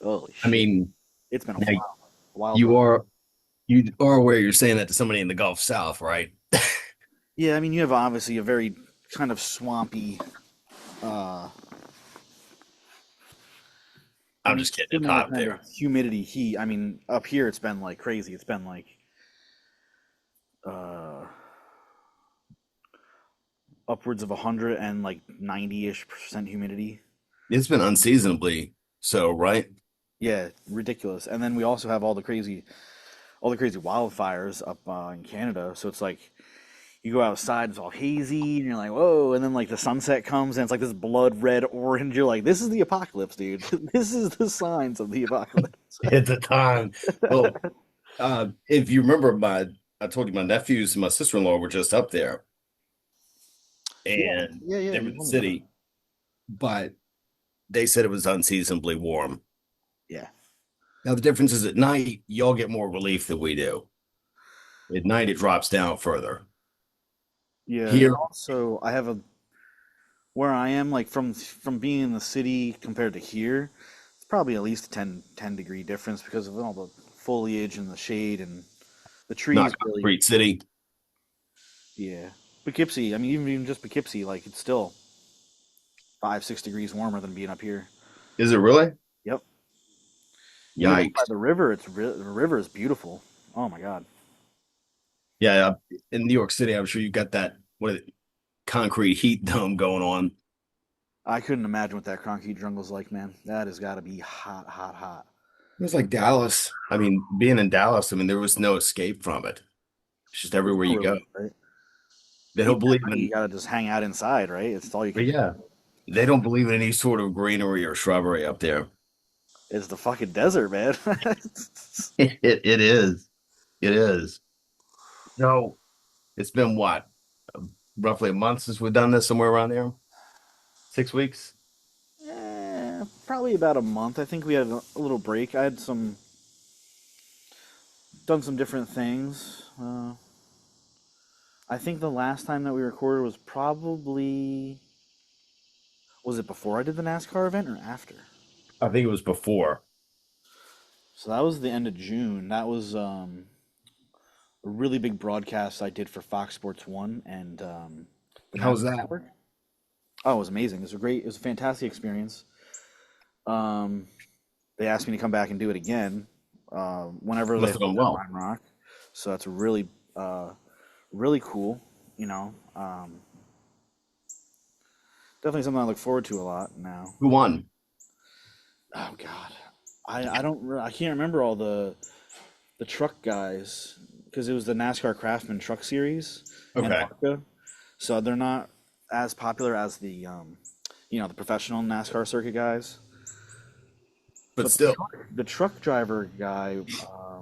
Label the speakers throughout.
Speaker 1: Holy
Speaker 2: I
Speaker 1: shit.
Speaker 2: mean,
Speaker 1: It's been a
Speaker 2: now
Speaker 1: wild
Speaker 2: you
Speaker 1: ride.
Speaker 2: are you are aware you're saying that to somebody in the Gulf South, right?
Speaker 1: Yeah, I mean, you have obviously a very kind of swampy, uh, I
Speaker 2: I'm
Speaker 1: mean,
Speaker 2: just kidding. It's
Speaker 1: similar
Speaker 2: hot up
Speaker 1: kind of
Speaker 2: there.
Speaker 1: humidity, heat. I mean, up here it's been like crazy. It's been like uh, upwards of 100 and like 90-ish% humidity.
Speaker 2: It's been unseasonably so, right?
Speaker 1: Yeah, ridiculous. And then we also have all the crazy wildfires up in Canada. So it's like you go outside, it's all hazy, and you're like, whoa. And then like the sunset comes, and it's like this blood red orange. You're like, this is the apocalypse, dude. This is the signs of the apocalypse.
Speaker 2: It's a time. Well, if you remember, I told you my nephews and my sister-in-law were just up there,
Speaker 1: Yeah,
Speaker 2: and
Speaker 1: yeah.
Speaker 2: they were
Speaker 1: You
Speaker 2: in the
Speaker 1: told me about that.
Speaker 2: city, but they said it was unseasonably warm.
Speaker 1: Yeah,
Speaker 2: Now the difference is at night, y'all get more relief than we do. At night, it drops down further.
Speaker 1: yeah. And
Speaker 2: Here,
Speaker 1: also, I have a where I am, like from being in the city compared to here, it's probably at least a 10 degree difference because of all the foliage and the shade and the trees
Speaker 2: not
Speaker 1: really.
Speaker 2: concrete city.
Speaker 1: Yeah. Poughkeepsie, I mean, even just Poughkeepsie, like it's still 5, 6 degrees warmer than being up here.
Speaker 2: Is it really?
Speaker 1: Yep. Even up by
Speaker 2: Yikes.
Speaker 1: the river, the river is beautiful. Oh my God.
Speaker 2: Yeah, in New York City, I'm sure you got that concrete heat dome going on.
Speaker 1: I couldn't imagine what that concrete jungle's like, man. That has got to be hot, hot, hot.
Speaker 2: It was like Dallas. I mean, being in Dallas, I mean, there was no escape from it. It's just everywhere
Speaker 1: Oh,
Speaker 2: you go.
Speaker 1: really, right?
Speaker 2: They
Speaker 1: Even
Speaker 2: don't believe
Speaker 1: at night, you
Speaker 2: in,
Speaker 1: gotta just hang out inside, right? It's all you
Speaker 2: but
Speaker 1: can do.
Speaker 2: yeah, they don't believe in any sort of greenery or shrubbery up there.
Speaker 1: It's the fucking desert, man.
Speaker 2: It is. It is. So it's been what, roughly a month since we've done this, somewhere around there? 6 weeks?
Speaker 1: Probably about a month. I think we had a little break. I had done some different things. I think the last time that we recorded was probably, was it before I did the NASCAR event or after?
Speaker 2: I think it was before.
Speaker 1: So that was the end of June. That was a really big broadcast I did for Fox Sports One and the
Speaker 2: How was
Speaker 1: NASCAR
Speaker 2: that?
Speaker 1: Network. Oh, it was amazing. It was a fantastic experience. Um, they asked me to come back and do it again whenever they
Speaker 2: Must have
Speaker 1: hold
Speaker 2: gone
Speaker 1: it at
Speaker 2: well.
Speaker 1: Lime Rock. So that's really cool. You know, definitely something I look forward to a lot now.
Speaker 2: Who won?
Speaker 1: Oh God, I can't remember all the truck guys because it was the NASCAR Craftsman Truck Series and
Speaker 2: Okay.
Speaker 1: ARCA, so they're not as popular as the the professional NASCAR circuit guys.
Speaker 2: But
Speaker 1: But
Speaker 2: still,
Speaker 1: the truck driver guy, I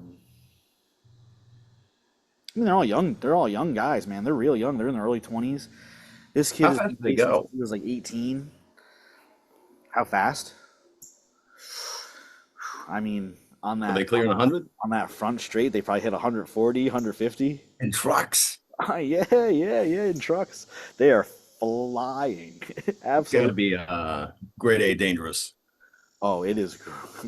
Speaker 1: mean, they're all young. They're all young guys, man. They're real young. They're in their early 20s. This kid
Speaker 2: how
Speaker 1: has
Speaker 2: fast
Speaker 1: been
Speaker 2: did they
Speaker 1: racing since
Speaker 2: go?
Speaker 1: he was like 18. How fast? I mean, on
Speaker 2: Are they
Speaker 1: that
Speaker 2: clearing 100?
Speaker 1: on that front straight, they probably hit 140, 150.
Speaker 2: In trucks.
Speaker 1: Yeah, in trucks. They are flying.
Speaker 2: Got to
Speaker 1: Absolutely.
Speaker 2: be grade A dangerous.
Speaker 1: Oh, it is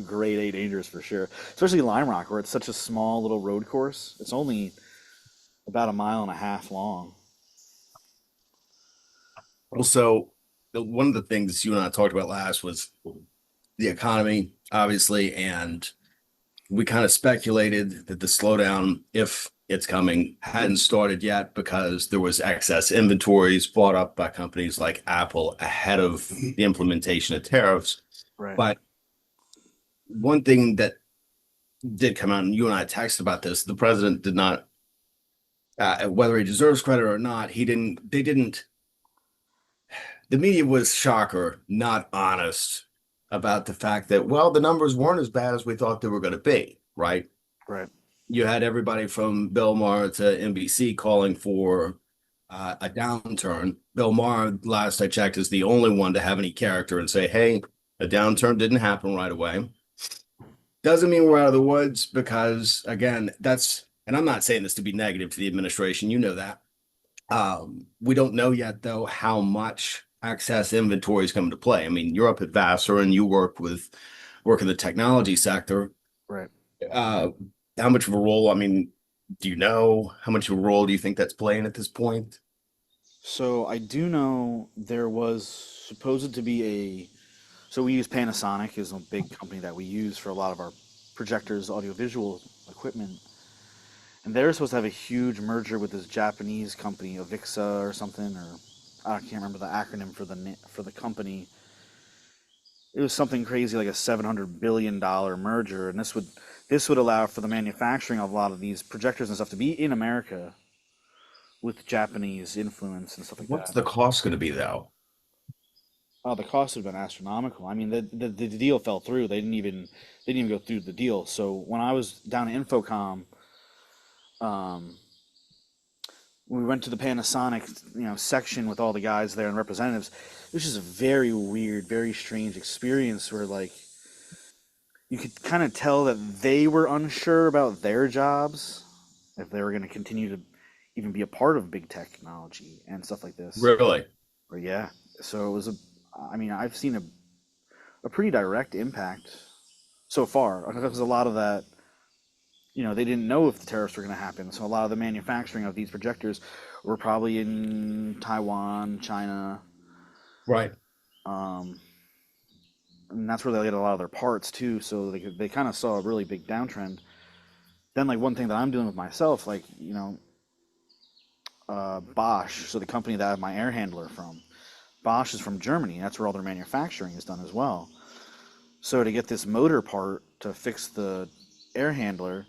Speaker 1: grade A dangerous for sure. Especially Lime Rock, where it's such a small little road course. It's only about a mile and a half long.
Speaker 2: Also, one of the things you and I talked about last was the economy, obviously, and we kind of speculated that the slowdown, if it's coming, hadn't started yet because there was excess inventories bought up by companies like Apple ahead of the implementation of tariffs.
Speaker 1: Right.
Speaker 2: But one thing that did come out, and you and I texted about this, the president did not, whether he deserves credit or not, they didn't, the media was shocker, not honest about the fact that, well, the numbers weren't as bad as we thought they were going to be, right?
Speaker 1: Right.
Speaker 2: You had everybody from Bill Maher to NBC calling for a downturn. Bill Maher, last I checked, is the only one to have any character and say, hey, a downturn didn't happen right away. Doesn't mean we're out of the woods because, again, and I'm not saying this to be negative to the administration, you know that. We don't know yet, though, how much access inventories come into play. I mean, you're up at Vassar and you work in the technology sector.
Speaker 1: Right.
Speaker 2: Uh, how much of a role, I mean, do you know how much of a role do you think that's playing at this point?
Speaker 1: So I do know there was supposed to be a. So we use Panasonic is a big company that we use for a lot of our projectors, audiovisual equipment, and they're supposed to have a huge merger with this Japanese company, Avixa or something, or I can't remember the acronym for the company. It was something crazy like a $700 billion merger, and this would allow for the manufacturing of a lot of these projectors and stuff to be in America with Japanese influence and stuff like
Speaker 2: What's
Speaker 1: that.
Speaker 2: the cost going to be though?
Speaker 1: Oh, the cost would have been astronomical. I mean, the deal fell through. They didn't even go through the deal. So when I was down at Infocom, um, we went to the Panasonic, section with all the guys there and representatives. It was just a very weird, very strange experience where like you could kind of tell that they were unsure about their jobs, if they were going to continue to even be a part of big technology and stuff like this.
Speaker 2: Really?
Speaker 1: Or yeah, so it was I mean, I've seen a pretty direct impact so far because a lot of that, they didn't know if the tariffs were going to happen. So a lot of the manufacturing of these projectors were probably in Taiwan, China,
Speaker 2: Right.
Speaker 1: um, and that's where they get a lot of their parts too. So they kind of saw a really big downtrend. Then like one thing that I'm doing with myself, like Bosch, so the company that I have my air handler from, Bosch is from Germany. That's where all their manufacturing is done as well. So to get this motor part to fix the air handler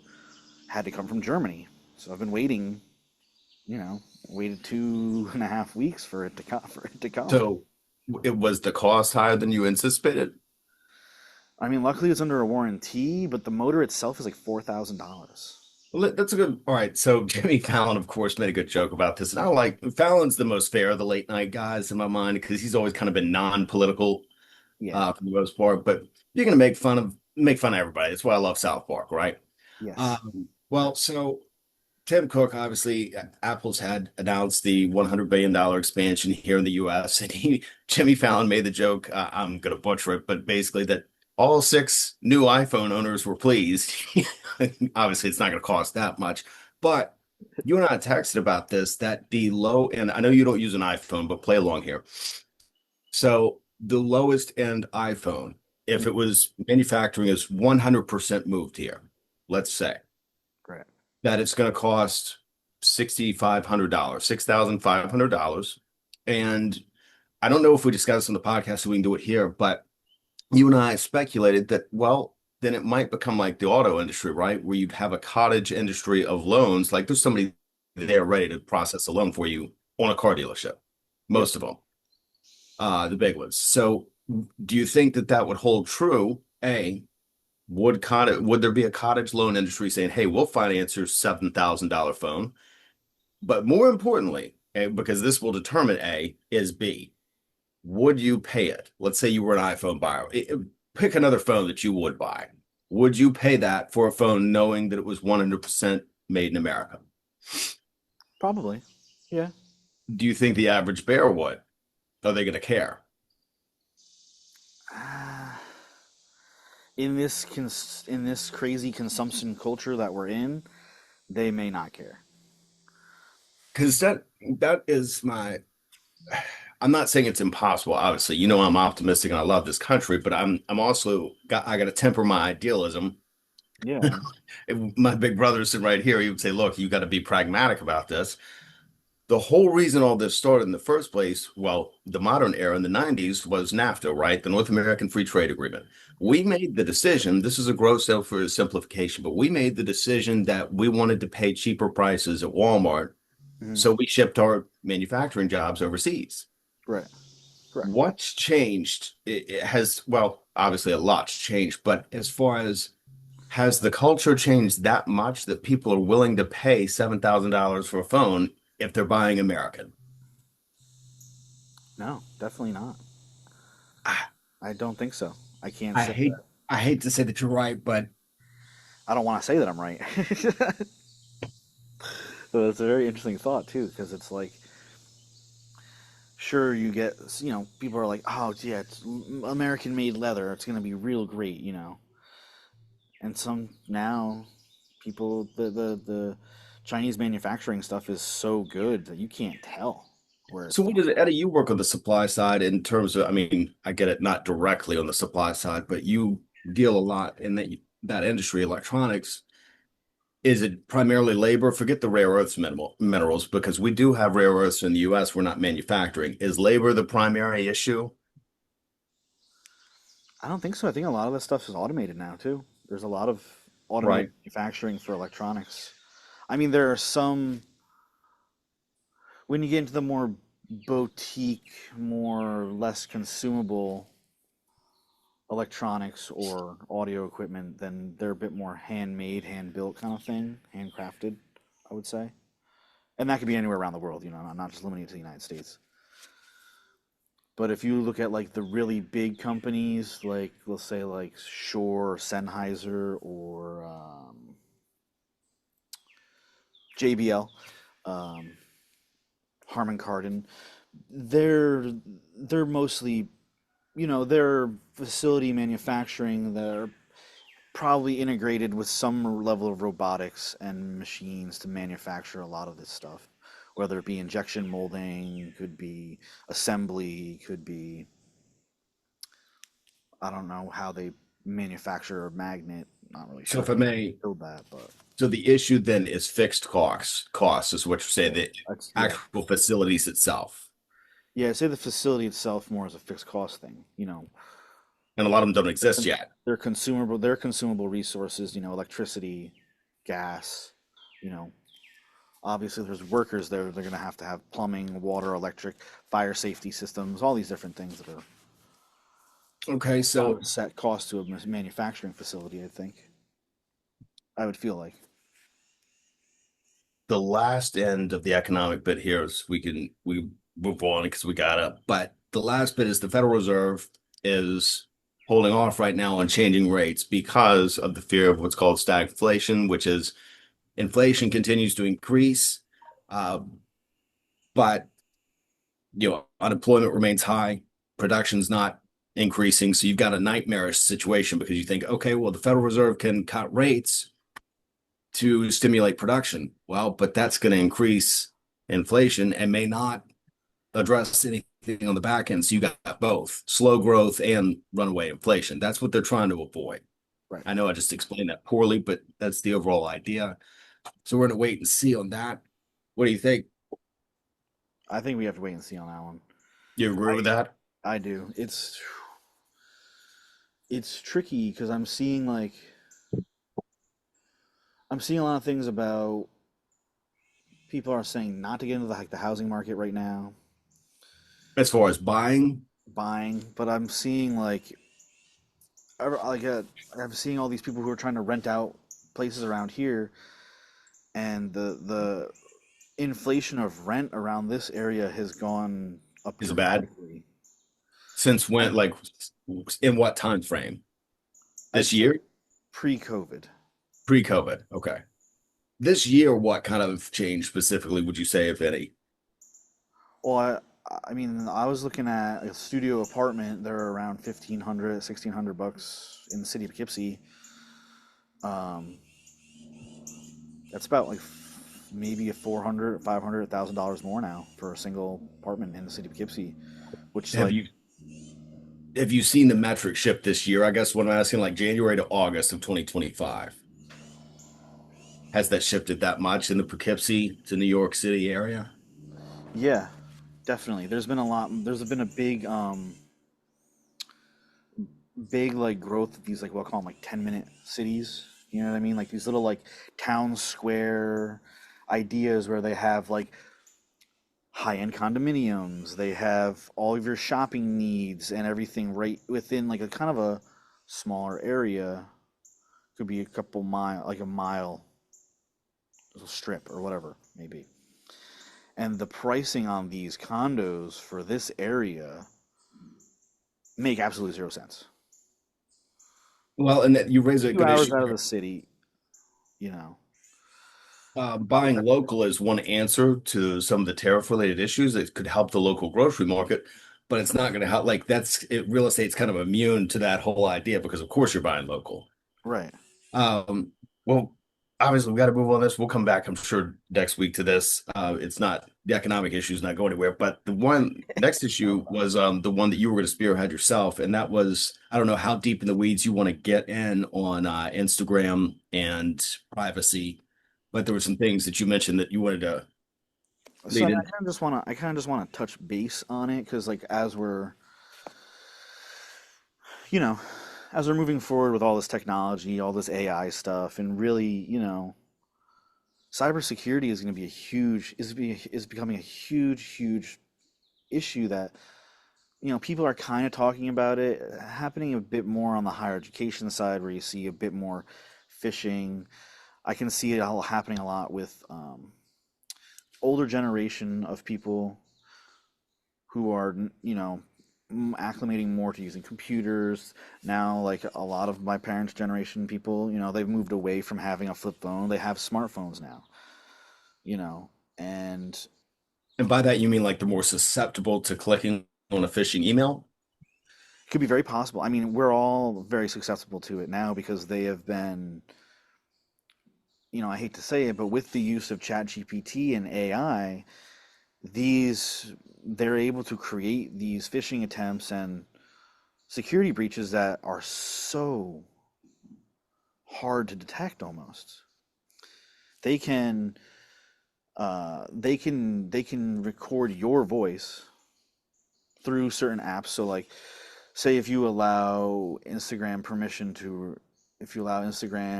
Speaker 1: had to come from Germany. So I've been waiting, waited 2.5 weeks for it to come.
Speaker 2: So it was the cost higher than you anticipated?
Speaker 1: I mean, luckily it's under a warranty, but the motor itself is like $4,000.
Speaker 2: Well, that's a good. All right. So Jimmy Fallon, of course, made a good joke about this. And I like Fallon's the most fair of the late night guys in my mind because he's always kind of been non-political
Speaker 1: Yeah.
Speaker 2: for the most part. But you're gonna make fun of everybody. That's why I love South Park, right?
Speaker 1: Yes.
Speaker 2: Well, so Tim Cook, obviously, Apple's had announced the $100 billion expansion here in the US. And Jimmy Fallon made the joke, I'm going to butcher it, but basically that all six new iPhone owners were pleased. Obviously, it's not going to cost that much. But you and I texted about this that the low end, I know you don't use an iPhone, but play along here. So the lowest end iPhone, if it was manufacturing is 100% moved here, let's say
Speaker 1: Great.
Speaker 2: that it's going to cost $6,500, $6,500. And I don't know if we discussed this on the podcast, so we can do it here, but you and I speculated that, well, then it might become like the auto industry, right? Where you'd have a cottage industry of loans. Like there's somebody there ready to process a loan for you on a car dealership,
Speaker 1: Yep.
Speaker 2: most of them, the big ones. So do you think that that would hold true? Would there be a cottage loan industry saying, "Hey, we'll finance your $7,000 phone"? But more importantly, because this will determine is B, would you pay it? Let's say you were an iPhone buyer. Pick another phone that you would buy. Would you pay that for a phone knowing that it was 100% made in America?
Speaker 1: Probably. Yeah.
Speaker 2: Do you think the average bear would? Are they going to care?
Speaker 1: Ah, in this crazy consumption culture that we're in, they may not care.
Speaker 2: Because that is my I'm not saying it's impossible, obviously. You know I'm optimistic and I love this country, but I'm also I got to temper my idealism.
Speaker 1: Yeah.
Speaker 2: If my big brother's sitting right here, he would say, "Look, you got to be pragmatic about this." The whole reason all this started in the first place, well, the modern era in the 90s was NAFTA, right? The North American Free Trade Agreement. We made the decision, this is a gross for simplification, but we made the decision that we wanted to pay cheaper prices at Walmart.
Speaker 1: Mhm.
Speaker 2: So we shipped our manufacturing jobs overseas.
Speaker 1: Right. Correct.
Speaker 2: What's changed? It has, well, obviously a lot's changed, but as far as has the culture changed that much that people are willing to pay $7,000 for a phone if they're buying American?
Speaker 1: No, definitely not.
Speaker 2: I,
Speaker 1: I don't think so. I can't
Speaker 2: I
Speaker 1: say
Speaker 2: hate
Speaker 1: that.
Speaker 2: I hate to say that you're right, but
Speaker 1: I don't want to say that I'm right. So it's a very interesting thought too, because it's like Sure, you get, people are like, oh, yeah, it's American made leather. It's going to be real great, And some now, people, the Chinese manufacturing stuff is so good that you can't tell where it's
Speaker 2: So what
Speaker 1: from.
Speaker 2: does Eddie, you work on the supply side in terms of, I mean, I get it not directly on the supply side, but you deal a lot in that industry, electronics. Is it primarily labor? Forget the rare earths minerals, because we do have rare earths in the US. We're not manufacturing. Is labor the primary issue?
Speaker 1: I don't think so. I think a lot of this stuff is automated now too. There's a lot of automated
Speaker 2: Right.
Speaker 1: manufacturing for electronics. I mean, there are some, when you get into the more boutique, more less consumable electronics or audio equipment, then they're a bit more handmade, hand built kind of thing, handcrafted, I would say. And that could be anywhere around the world, not just limited to the United States. But if you look at like the really big companies, like let's say like Shure or Sennheiser or JBL, um, Harman Kardon, they're mostly, they're facility manufacturing. They're probably integrated with some level of robotics and machines to manufacture a lot of this stuff, whether it be injection molding, could be assembly, could be, I don't know how they manufacture a magnet. Not really
Speaker 2: So
Speaker 1: sure
Speaker 2: if I
Speaker 1: how they
Speaker 2: may,
Speaker 1: build that, but
Speaker 2: so the issue then is fixed costs. Costs is what you're saying,
Speaker 1: yeah,
Speaker 2: the
Speaker 1: that's yeah,
Speaker 2: actual facilities itself.
Speaker 1: yeah. Say the facility itself more as a fixed cost thing.
Speaker 2: And a lot of them don't exist
Speaker 1: Con-
Speaker 2: yet.
Speaker 1: they're consumable resources. Electricity, gas. You know, obviously there's workers there. They're going to have plumbing, water, electric, fire safety systems, all these different things that are
Speaker 2: Okay,
Speaker 1: about
Speaker 2: so
Speaker 1: a set cost to a manufacturing facility. I think I would feel like.
Speaker 2: the last end of the economic bit here is we move on because we gotta, but the last bit is the Federal Reserve is holding off right now on changing rates because of the fear of what's called stagflation, which is inflation continues to increase, uh, but unemployment remains high, production's not increasing, so you've got a nightmarish situation because you think, okay, well, the Federal Reserve can cut rates to stimulate production. Well, but that's going to increase inflation and may not address anything on the back end. So you got both slow growth and runaway inflation. That's what they're trying to avoid.
Speaker 1: Right.
Speaker 2: I know I just explained that poorly, but that's the overall idea. So we're going to wait and see on that. What do you think?
Speaker 1: I think we have to wait and see on that one.
Speaker 2: You agree with that?
Speaker 1: I do. It's tricky because I'm seeing a lot of things about people are saying not to get into the housing market right now,
Speaker 2: As far as buying,
Speaker 1: buying, but I'm seeing like I'm seeing all these people who are trying to rent out places around here, and the inflation of rent around this area has gone up
Speaker 2: is it bad?
Speaker 1: dramatically.
Speaker 2: Since
Speaker 1: I
Speaker 2: when, like, in what time frame?
Speaker 1: I'd
Speaker 2: This
Speaker 1: say
Speaker 2: year?
Speaker 1: pre-COVID.
Speaker 2: Pre-COVID. Okay. This year, what kind of change specifically would you say, if any?
Speaker 1: Well, I mean, I was looking at a studio apartment. They're around 1,500, 1,600 bucks in the city of Poughkeepsie. Um, that's about like maybe a 400, $500,000 more now for a single apartment in the city of Poughkeepsie, which is
Speaker 2: Have
Speaker 1: like,
Speaker 2: you seen the metric shift this year? I guess what I'm asking, like January to August of 2025. Has that shifted that much in the Poughkeepsie to New York City area?
Speaker 1: yeah, definitely. There's been a big like growth of these like we'll call them like 10-minute cities. You know what I mean? Like these little like town square ideas where they have like high-end condominiums. They have all of your shopping needs and everything right within like a kind of a smaller area. Could be a couple mile, like a mile strip or whatever, maybe. And the pricing on these condos for this area make absolutely zero sense.
Speaker 2: Well, and that you raise a
Speaker 1: Few
Speaker 2: good
Speaker 1: hours
Speaker 2: issue
Speaker 1: out of
Speaker 2: there.
Speaker 1: the city, you know.
Speaker 2: Buying local is one answer to some of the tariff related issues. It could help the local grocery market, but it's not going to help. Like that's it, real estate's kind of immune to that whole idea because, of course, you're buying local.
Speaker 1: Right.
Speaker 2: Um, well, obviously, we got to move on this. We'll come back, I'm sure, next week to this. It's not the economic issue is not going anywhere, but the one next issue
Speaker 1: No.
Speaker 2: was the one that you were going to spearhead yourself, and that was I don't know how deep in the weeds you want to get in on Instagram and privacy, but there were some things that you mentioned that you wanted to
Speaker 1: So I
Speaker 2: lead
Speaker 1: mean,
Speaker 2: in.
Speaker 1: I kind of just want to touch base on it because, like, you know, as we're moving forward with all this technology, all this AI stuff, and really, cybersecurity is going to be is becoming a huge issue that people are kind of talking about it happening a bit more on the higher education side, where you see a bit more phishing. I can see it all happening a lot with older generation of people who are acclimating more to using computers now. Like a lot of my parents' generation people, they've moved away from having a flip phone. They have smartphones now, you know, and
Speaker 2: And by that, you mean like the more susceptible to clicking on a phishing email?
Speaker 1: it could be very possible. I mean, we're all very susceptible to it now because they have been, I hate to say it, but with the use of ChatGPT and AI, they're able to create these phishing attempts and security breaches that are so hard to detect almost. They can they can record your voice through certain apps. So like say if you allow Instagram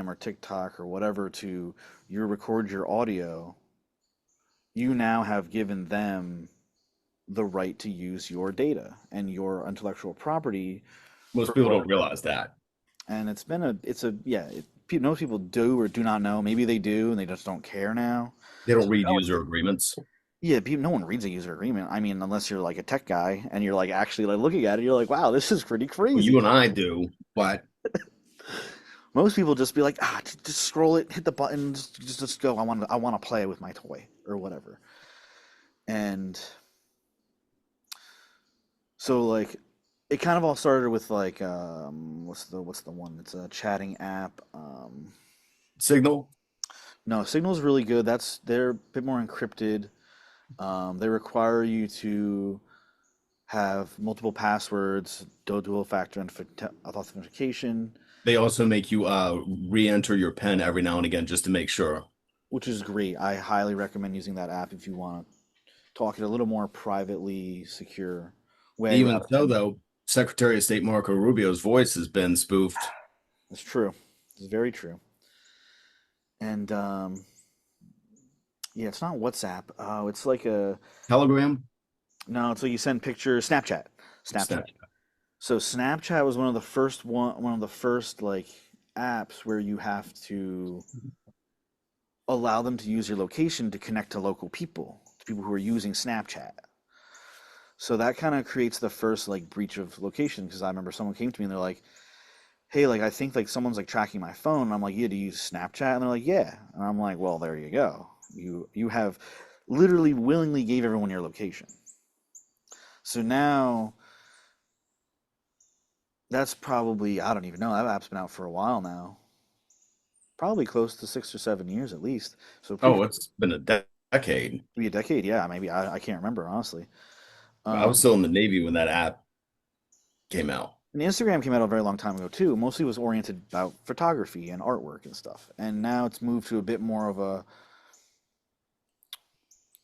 Speaker 1: or TikTok or whatever to you record your audio, you now have given them the right to use your data and your intellectual property
Speaker 2: Most
Speaker 1: for
Speaker 2: people don't
Speaker 1: whatever.
Speaker 2: realize that.
Speaker 1: And it's a yeah, most people do or do not know. Maybe they do and they just don't care now.
Speaker 2: They don't read
Speaker 1: No,
Speaker 2: user agreements.
Speaker 1: yeah, no one reads a user agreement. I mean, unless you're like a tech guy and you're like actually like looking at it, you're like, wow, this is pretty
Speaker 2: Well, you
Speaker 1: crazy.
Speaker 2: and I do, but
Speaker 1: Most people just be like, just scroll it, hit the button, just go. I want to play with my toy or whatever. And so like, it kind of all started with like, what's the one? It's a chatting app.
Speaker 2: Signal.
Speaker 1: No, Signal's really good. They're a bit more encrypted. They require you to have multiple passwords, dual factor authentication,
Speaker 2: They also make you re-enter your PIN every now and again just to make sure.
Speaker 1: which is great. I highly recommend using that app if you want to talk it a little more privately secure way
Speaker 2: Even
Speaker 1: rather
Speaker 2: so,
Speaker 1: than.
Speaker 2: though, Secretary of State Marco Rubio's voice has been spoofed.
Speaker 1: It's true. It's very true. And yeah, it's not WhatsApp. Oh, it's like a
Speaker 2: Telegram,
Speaker 1: no. It's like you send pictures. Snapchat. Snapchat.
Speaker 2: Snapchat.
Speaker 1: So Snapchat was one of the first like apps where you have to allow them to use your location to connect to people who are using Snapchat. So that kind of creates the first like breach of location because I remember someone came to me and they're like, "Hey, like I think like someone's like tracking my phone." And I'm like, "Yeah, do you use Snapchat?" And they're like, "Yeah." And I'm like, "Well, there you go. You have literally willingly gave everyone your location." So now that's probably I don't even know. That app's been out for a while now. Probably close to 6 or 7 years at least. So pretty
Speaker 2: Oh, it's been a decade.
Speaker 1: be a decade. Yeah, maybe I can't remember honestly.
Speaker 2: I was
Speaker 1: Um,
Speaker 2: still in the Navy when that app came out.
Speaker 1: and Instagram came out a very long time ago too. Mostly was oriented about photography and artwork and stuff. And now it's moved to a bit more of a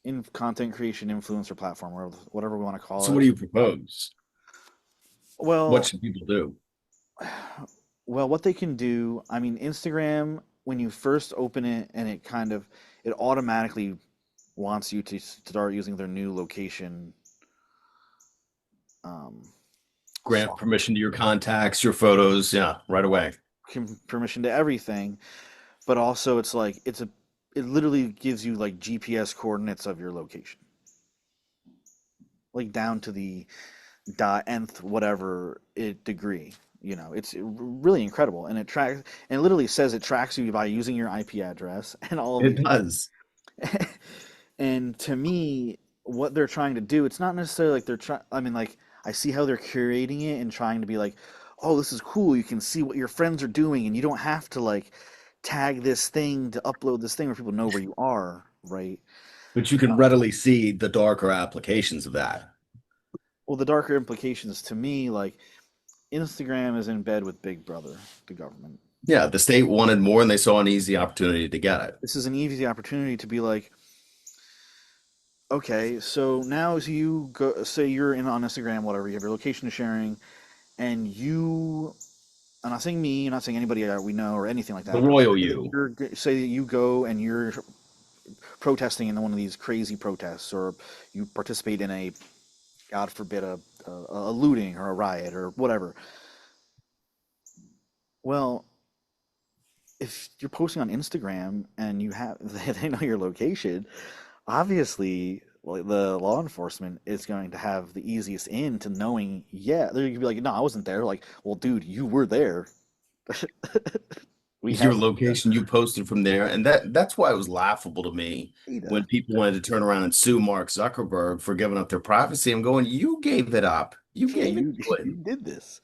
Speaker 1: in content creation influencer platform, or whatever we want to call
Speaker 2: So, what
Speaker 1: it.
Speaker 2: do you propose? What
Speaker 1: Well,
Speaker 2: should people do?
Speaker 1: well, what they can do. I mean, Instagram when you first open it, and it automatically wants you to start using their new location um,
Speaker 2: Grant
Speaker 1: software.
Speaker 2: permission to your contacts, your photos. Yeah, right away.
Speaker 1: Permission to everything, but also it literally gives you like GPS coordinates of your location, like down to the dot nth whatever it degree. It's really incredible, and it literally says it tracks you by using your IP address and all of
Speaker 2: It
Speaker 1: these.
Speaker 2: does.
Speaker 1: And to me, what they're trying to do, it's not necessarily like they're trying. I mean, like I see how they're curating it and trying to be like, oh, this is cool. You can see what your friends are doing, and you don't have to like tag this thing to upload this thing where people know where you are, right?
Speaker 2: But you can readily see the darker applications of that.
Speaker 1: Well, the darker implications to me, like Instagram is in bed with Big Brother, the government.
Speaker 2: Yeah, the state wanted more and they saw an easy opportunity to get it.
Speaker 1: This is an easy opportunity to be like, okay, so now as you go, say you're in on Instagram, whatever, you have your location sharing, and I'm not saying me, I'm not saying anybody we know or anything like
Speaker 2: The
Speaker 1: that, but
Speaker 2: royal you.
Speaker 1: say that you go and you're protesting in one of these crazy protests, or you participate in a, God forbid, a looting or a riot or whatever. Well, if you're posting on Instagram and you have they know your location, obviously like the law enforcement is going to have the easiest in to knowing, yeah, they're gonna be like, no, I wasn't there. Like, well, dude, you were there. We
Speaker 2: Your
Speaker 1: have
Speaker 2: location you posted from there. And that's why it was laughable to me when
Speaker 1: data.
Speaker 2: people wanted to turn around and sue Mark Zuckerberg for giving up their privacy. I'm going, you gave it up. You
Speaker 1: Yeah,
Speaker 2: gave it to
Speaker 1: you
Speaker 2: him.
Speaker 1: did this.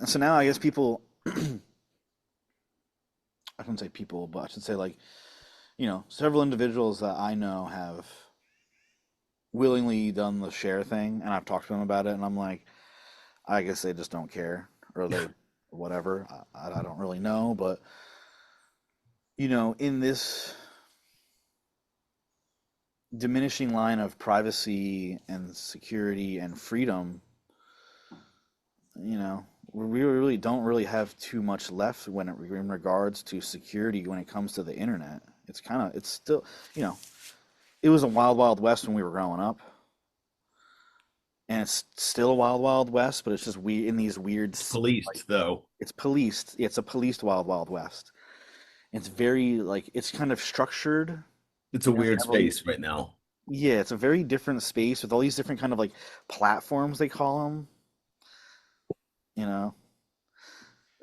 Speaker 1: So now I guess people, I shouldn't say people, but I should say like, several individuals that I know have willingly done the share thing, and I've talked to them about it, and I'm like, I guess they just don't care, or they, whatever. I don't really know, but in this diminishing line of privacy and security and freedom, we really don't really have too much left in regards to security when it comes to the internet. It's still, you know, it was a wild, wild west when we were growing up, and it's still a wild, wild west, but it's just we in these weird,
Speaker 2: It's
Speaker 1: like,
Speaker 2: policed, though.
Speaker 1: it's policed. It's a policed wild, wild west. It's very like it's kind of structured.
Speaker 2: It's a weird
Speaker 1: Have all these,
Speaker 2: space right now.
Speaker 1: yeah, it's a very different space with all these different kind of like platforms they call them. You know,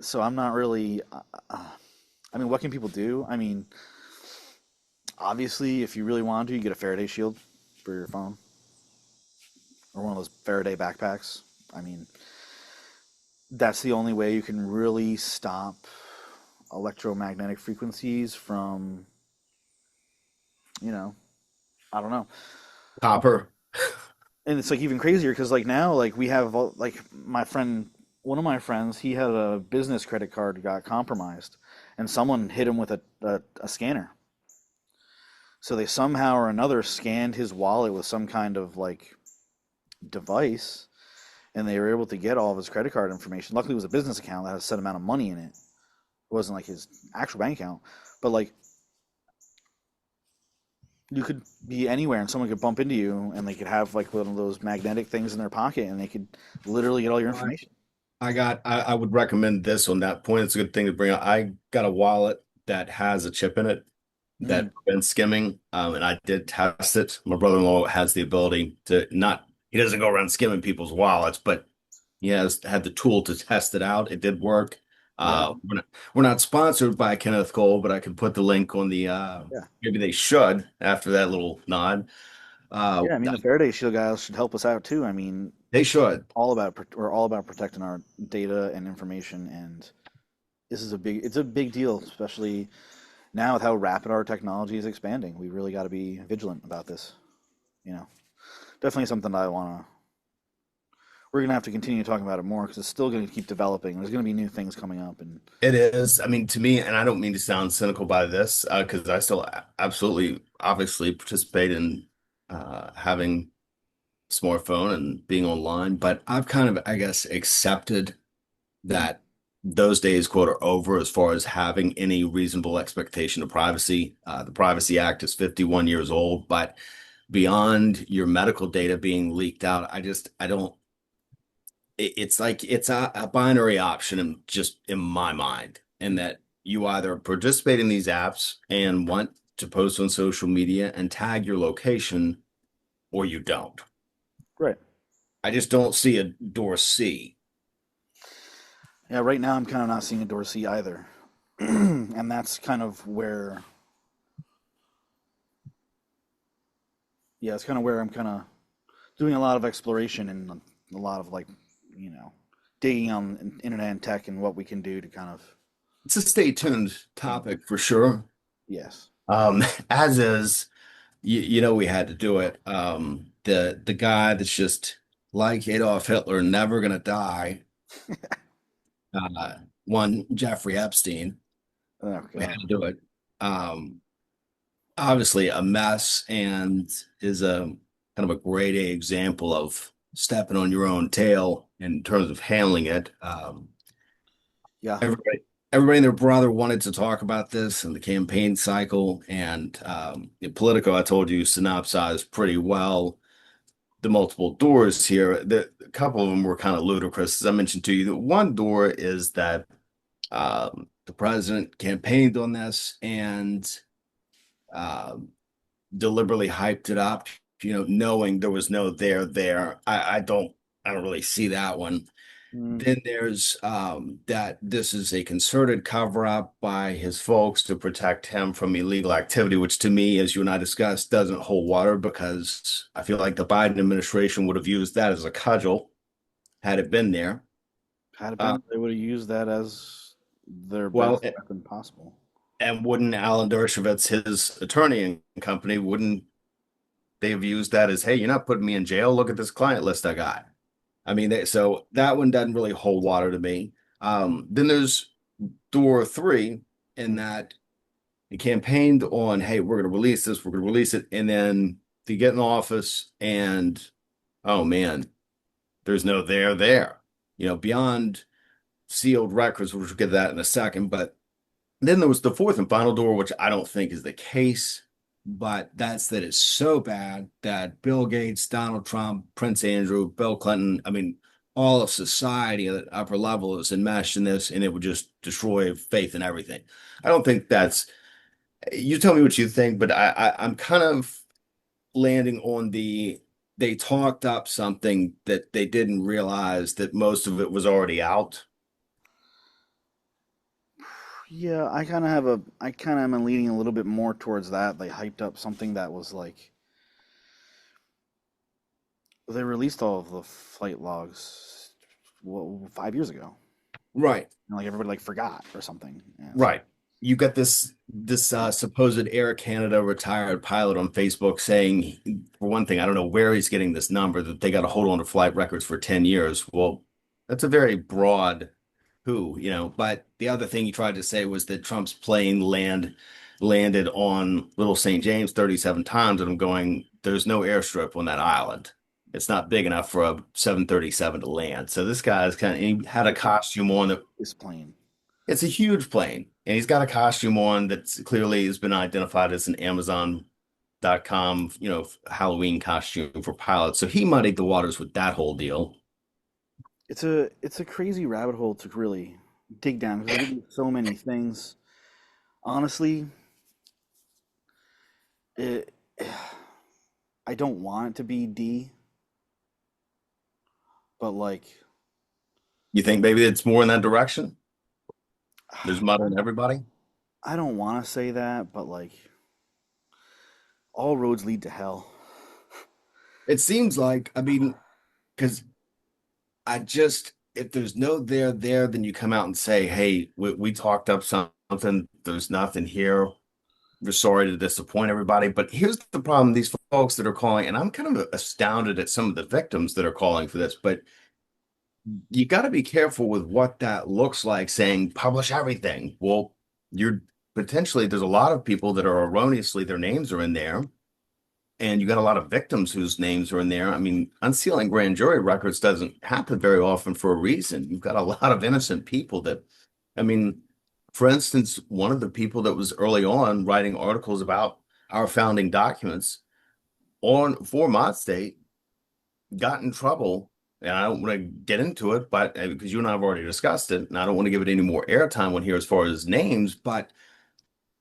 Speaker 1: so I'm not really. I mean, what can people do? I mean, obviously, if you really want to, you get a Faraday shield for your phone or one of those Faraday backpacks. I mean, that's the only way you can really stop electromagnetic frequencies from, you know, I don't know.
Speaker 2: Copper.
Speaker 1: And it's like even crazier because like now, like we have like my friend, one of my friends, he had a business credit card got compromised, and someone hit him with a scanner. So they somehow or another scanned his wallet with some kind of like device, and they were able to get all of his credit card information. Luckily, it was a business account that had a set amount of money in it. It wasn't like his actual bank account, but like you could be anywhere and someone could bump into you and they could have like one of those magnetic things in their pocket and they could literally get all your
Speaker 2: I,
Speaker 1: information.
Speaker 2: I would recommend this on that point. It's a good thing to bring up. I got a wallet that has a chip in it
Speaker 1: Mm,
Speaker 2: that prevents skimming. And I did test it. My brother-in-law has the ability to not, he doesn't go around skimming people's wallets, but he has had the tool to test it out. It did work.
Speaker 1: right
Speaker 2: Uh,
Speaker 1: on.
Speaker 2: we're not, we're not sponsored by Kenneth Cole, but I can put the link on the,
Speaker 1: Yeah.
Speaker 2: maybe they should after that little nod.
Speaker 1: Yeah, I mean the Faraday Shield guys should help us out too. I mean,
Speaker 2: They should.
Speaker 1: we're all about protecting our data and information, and it's a big deal, especially now with how rapid our technology is expanding. We really got to be vigilant about this. You know, definitely something that I want to. We're gonna have to continue talking about it more because it's still going to keep developing. There's going to be new things coming up, and
Speaker 2: It is. I mean, to me, and I don't mean to sound cynical by this, because I still absolutely, obviously participate in having a smartphone and being online, but I've kind of, I guess, accepted that those days, quote, are over as far as having any reasonable expectation of privacy. The Privacy Act is 51 years old, but beyond your medical data being leaked out, I don't, it's like it's a binary option just in my mind, and that you either participate in these apps and want to post on social media and tag your location, or you don't.
Speaker 1: right.
Speaker 2: I just don't see a door C.
Speaker 1: Yeah, right now I'm kind of not seeing a Dorsey either. And that's kind of where, yeah, it's kind of where I'm kind of doing a lot of exploration and a lot of like, you know, digging on internet and tech and what we can do to kind of
Speaker 2: It's a stay tuned
Speaker 1: change.
Speaker 2: topic for sure.
Speaker 1: Yes.
Speaker 2: As is, we had to do it. The guy that's just like Adolf Hitler, never gonna die. Uh, one Jeffrey Epstein.
Speaker 1: Oh
Speaker 2: We had
Speaker 1: God.
Speaker 2: to do it. Um, Obviously a mess and is a kind of a grade A example of stepping on your own tail in terms of handling it.
Speaker 1: Yeah.
Speaker 2: Everybody and their brother wanted to talk about this in the campaign cycle, and in Politico, I told you, synopsized pretty well the multiple doors here. A couple of them were kind of ludicrous. As I mentioned to you, the one door is that the president campaigned on this and um, deliberately hyped it up, knowing there was no there there. I don't really see that one.
Speaker 1: Mm,
Speaker 2: Then there's that this is a concerted cover up by his folks to protect him from illegal activity, which to me, as you and I discussed, doesn't hold water because I feel like the Biden administration would have used that as a cudgel had it been there.
Speaker 1: had it
Speaker 2: Uh,
Speaker 1: been, they would have used that as their
Speaker 2: well,
Speaker 1: best weapon possible.
Speaker 2: and wouldn't Alan Dershowitz, his attorney and company, wouldn't they have used that as, hey, you're not putting me in jail. Look at this client list I got. I mean, so that one doesn't really hold water to me. Then there's door three in
Speaker 1: Mm.
Speaker 2: that he campaigned on, hey, we're going to release this, we're going to release it. And then they get in office and, oh man, there's no there there, beyond sealed records, which we'll get to that in a second. But then there was the fourth and final door, which I don't think is the case, but that's that it's so bad that Bill Gates, Donald Trump, Prince Andrew, Bill Clinton, I mean, all of society at the upper level is enmeshed in this, and it would just destroy faith in everything. I don't think that's, you tell me what you think, but I'm kind of landing on they talked up something that they didn't realize that most of it was already out.
Speaker 1: Yeah, I kind of am leaning a little bit more towards that. They hyped up something that was like, they released all of the flight logs, 5 years ago.
Speaker 2: Right.
Speaker 1: And like everybody like forgot or something. And it's like,
Speaker 2: Right. You got this supposed Air Canada retired pilot on Facebook saying, for one thing, I don't know where he's getting this number that they got to hold on to flight records for 10 years. Well, that's a very broad but the other thing he tried to say was that Trump's plane landed on Little St. James 37 times, and I'm going, there's no airstrip on that island. It's not big enough for a 737 to land. So this guy's he had a costume on that
Speaker 1: this plane.
Speaker 2: it's a huge plane, and he's got a costume on that's clearly has been identified as an Amazon.com, Halloween costume for pilots. So he muddied the waters with that whole deal.
Speaker 1: It's a crazy rabbit hole to really dig down because they give you so many things. Honestly, it, I don't want it to be D, but like
Speaker 2: You think maybe it's more in that direction? There's mud
Speaker 1: I
Speaker 2: on everybody.
Speaker 1: I don't want to say that, but like all roads lead to hell.
Speaker 2: It seems like, I mean, because if there's no there there, then you come out and say, hey, we talked up something. There's nothing here. We're sorry to disappoint everybody. But here's the problem, these folks that are calling, and I'm kind of astounded at some of the victims that are calling for this, but you got to be careful with what that looks like saying publish everything. Well, you're potentially, there's a lot of people that are erroneously, their names are in there. And you got a lot of victims whose names are in there. I mean, unsealing grand jury records doesn't happen very often for a reason. You've got a lot of innocent people that, I mean, for instance, one of the people that was early on writing articles about our founding documents on for Mod State got in trouble. And I don't want to get into it, but because you and I have already discussed it, and I don't want to give it any more airtime on here as far as names, but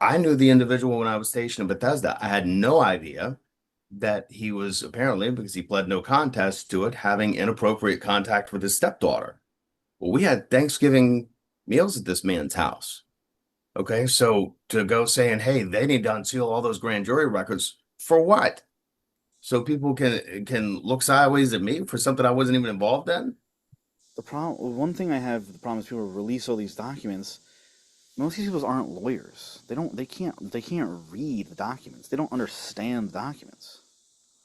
Speaker 2: I knew the individual when I was stationed in Bethesda. I had no idea that he was apparently, because he pled no contest to it, having inappropriate contact with his stepdaughter. Well, we had Thanksgiving meals at this man's house. Okay, so to go saying, hey, they need to unseal all those grand jury records for what? So people can look sideways at me for something I wasn't even involved in?
Speaker 1: The problem, one thing I have, the problem is people release all these documents. Most of these people aren't lawyers. They can't read the documents. They don't understand the documents.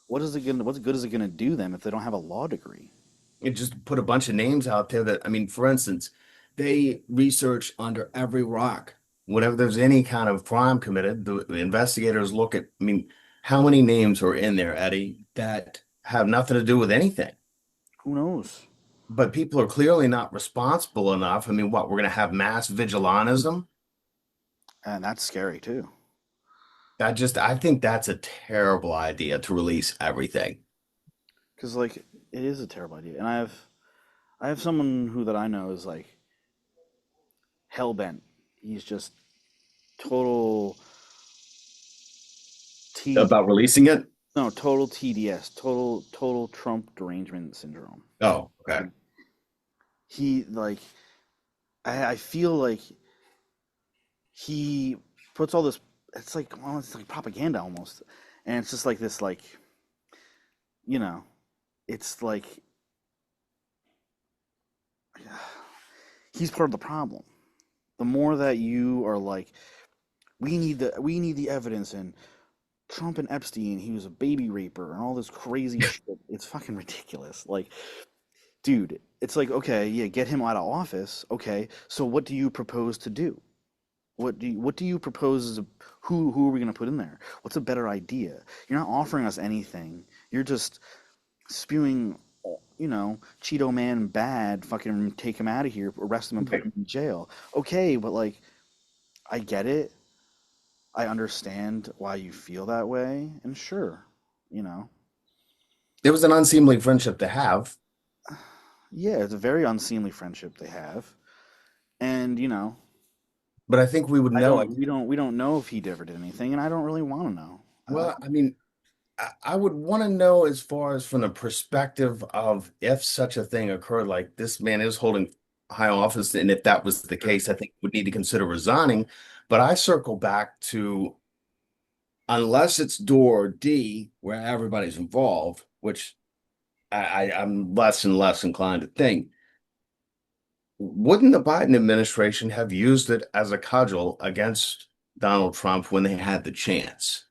Speaker 1: What good is it gonna do them if they don't have a law degree?
Speaker 2: It just put a bunch of names out there that, I mean, for instance, they research under every rock. Whenever there's any kind of crime committed, the investigators look at, I mean, how many names are in there, Eddie, that have nothing to do with anything?
Speaker 1: Who knows?
Speaker 2: But people are clearly not responsible enough. I mean, what, we're going to have mass vigilantism?
Speaker 1: And that's scary too.
Speaker 2: I think that's a terrible idea to release everything.
Speaker 1: Because like it is a terrible idea. And I have someone who that I know is like hell bent. He's just total T
Speaker 2: About releasing it?
Speaker 1: no total TDS, total Trump derangement syndrome.
Speaker 2: Oh, okay.
Speaker 1: Like, he like I feel like he puts all this. It's like well, it's like propaganda almost, and it's just like this like you know, it's like he's part of the problem. The more that you are like, we need the evidence and Trump and Epstein, he was a baby raper and all this crazy shit. It's fucking ridiculous. Like, dude, it's like, okay, yeah, get him out of office. Okay, so what do you propose to do? What do you propose as a, who are we gonna put in there? What's a better idea? You're not offering us anything. You're just spewing, Cheeto Man bad. Fucking take him out of here, arrest him and put
Speaker 2: Okay.
Speaker 1: him in jail. Okay, but like, I get it. I understand why you feel that way, and sure, you know,
Speaker 2: It was an unseemly friendship to have,
Speaker 1: yeah, it's a very unseemly friendship they have, and
Speaker 2: but I think we would
Speaker 1: I
Speaker 2: know.
Speaker 1: don't, we don't know if he ever did anything, and I don't really want to know.
Speaker 2: Well, I mean, I would want to know as far as from the perspective of if such a thing occurred, like this man is holding high office, and if that was the case, I think we need to consider resigning. But I circle back to unless it's door D where everybody's involved, which I'm less and less inclined to think, wouldn't the Biden administration have used it as a cudgel against Donald Trump when they had the chance?